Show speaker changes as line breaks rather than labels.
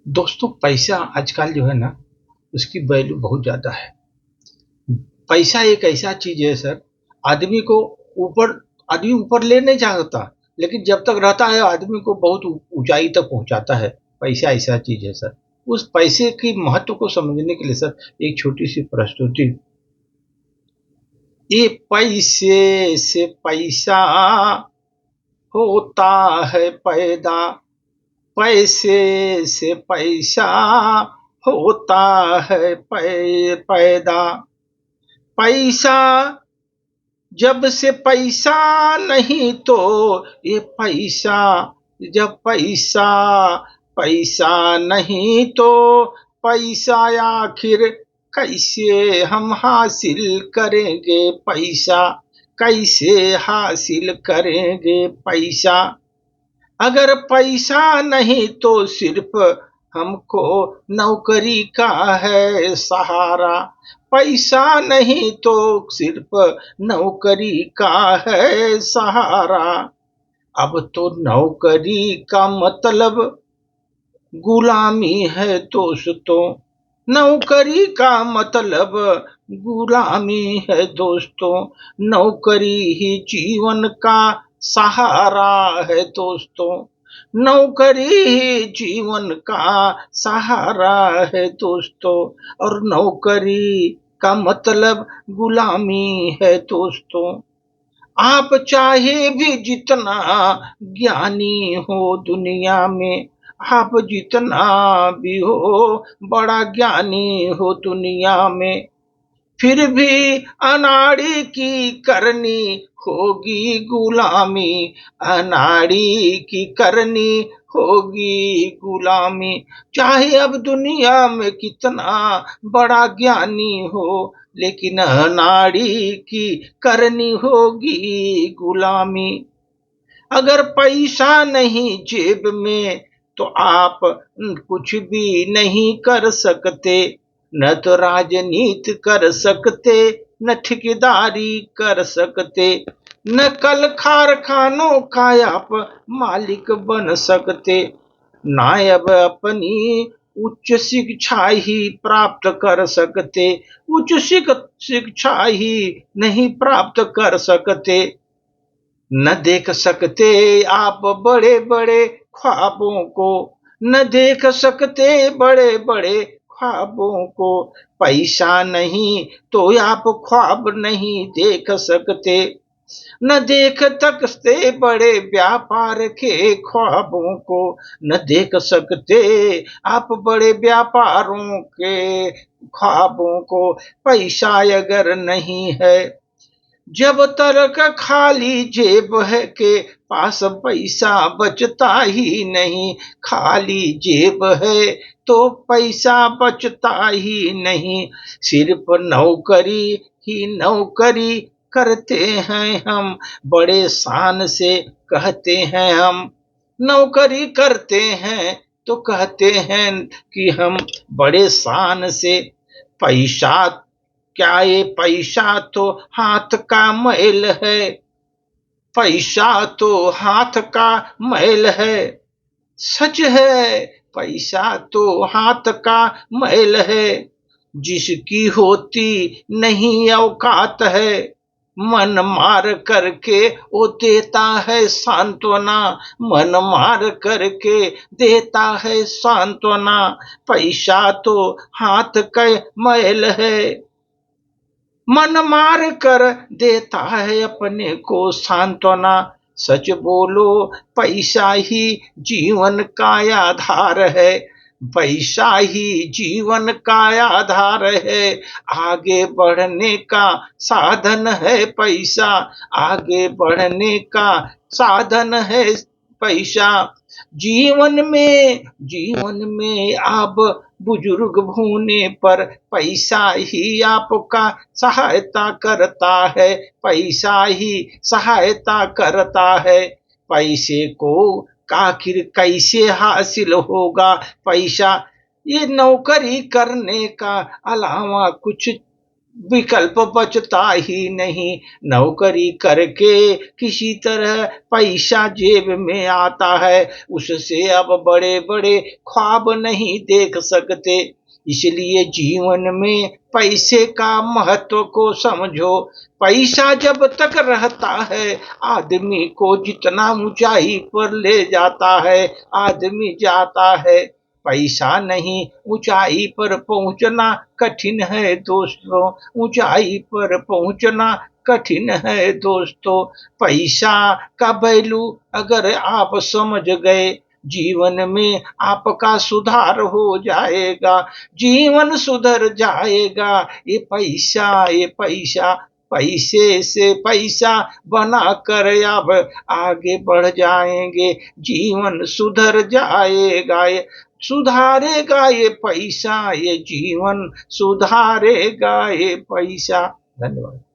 दोस्तों पैसा आजकल जो है ना उसकी वैल्यू बहुत ज़्यादा है। पैसा एक ऐसा चीज़ है सर, आदमी को ऊपर आदमी ऊपर ले नहीं चाहता, लेकिन जब तक रहता है आदमी को बहुत ऊंचाई तक पहुंचाता है। पैसा ऐसा चीज़ है सर। उस पैसे की महत्व को समझने के लिए सर एक छोटी सी प्रस्तुति। ये पैसे से पैसा होता है पैदा, पैसे से पैसा होता है पैदा। पैसा जब से पैसा नहीं तो ये पैसा, जब पैसा पैसा नहीं तो पैसा आखिर कैसे हम हासिल करेंगे पैसा, कैसे हासिल करेंगे पैसा। अगर पैसा नहीं तो सिर्फ हमको नौकरी का है सहारा, पैसा नहीं तो सिर्फ नौकरी का है सहारा। अब तो नौकरी का मतलब गुलामी है दोस्तों, नौकरी का मतलब गुलामी है दोस्तों। नौकरी ही जीवन का सहारा है दोस्तों, नौकरी ही जीवन का सहारा है दोस्तों। और नौकरी का मतलब गुलामी है दोस्तों। आप चाहे भी जितना ज्ञानी हो दुनिया में, आप जितना भी हो बड़ा ज्ञानी हो दुनिया में, फिर भी अनाड़ी की करनी होगी गुलामी, अनाड़ी की करनी होगी गुलामी। चाहे अब दुनिया में कितना बड़ा ज्ञानी हो, लेकिन अनाड़ी की करनी होगी गुलामी। अगर पैसा नहीं जेब में तो आप कुछ भी नहीं कर सकते, न तो राजनीति कर सकते, न ठेकेदारी कर सकते, न कल कारखानों का आप मालिक बन सकते, ना अब अपनी उच्च शिक्षा ही प्राप्त कर सकते, उच्च शिक्षा ही नहीं प्राप्त कर सकते। न देख सकते आप बड़े बड़े ख्वाबों को, न देख सकते बड़े बड़े ख्वाबों को। पैसा नहीं तो आप ख्वाब नहीं देख सकते, न देख सकते बड़े व्यापार के ख्वाबों को, न देख सकते आप बड़े व्यापारों के ख्वाबों को। पैसा अगर नहीं है, जब तक खाली जेब है के पास पैसा बचता ही नहीं, खाली जेब है तो पैसा बचता ही नहीं। सिर्फ नौकरी ही नौकरी करते हैं हम, बड़े शान से कहते हैं हम। नौकरी करते हैं तो कहते हैं कि हम बड़े शान से। पैसा क्या, ये पैसा तो हाथ का मैल है, पैसा तो हाथ का मैल है। सच है पैसा तो हाथ का मैल है, जिसकी होती नहीं औकात है, मन मार करके वो देता है सांत्वना, मन मार करके देता है सांत्वना। पैसा तो हाथ का मैल है, मन मार कर देता है अपने को सांत्वना। सच बोलो पैसा ही जीवन का आधार है, पैसा ही जीवन का आधार है। आगे बढ़ने का साधन है पैसा, आगे बढ़ने का साधन है पैसा। जीवन में आप बुजुर्ग होने पर पैसा ही आपका सहायता करता है, पैसा ही सहायता करता है। पैसे को आखिर कैसे हासिल होगा पैसा, ये नौकरी करने का अलावा कुछ विकल्प बचता ही नहीं। नौकरी करके किसी तरह पैसा जेब में आता है, उससे अब बड़े बड़े ख्वाब नहीं देख सकते। इसलिए जीवन में पैसे का महत्व को समझो। पैसा जब तक रहता है आदमी को जितना ऊंचाई पर ले जाता है, आदमी जाता है। पैसा नहीं, ऊंचाई पर पहुंचना कठिन है दोस्तों, ऊंचाई पर पहुंचना कठिन है दोस्तों। पैसा का वैल्यू अगर आप समझ गए, जीवन में आपका सुधार हो जाएगा, जीवन सुधर जाएगा। ये पैसा पैसे से पैसा बना कर अब आगे बढ़ जाएंगे, जीवन सुधर जाएगा। सुधारेगा ये पैसा, ये जीवन सुधारेगा ये पैसा। धन्यवाद।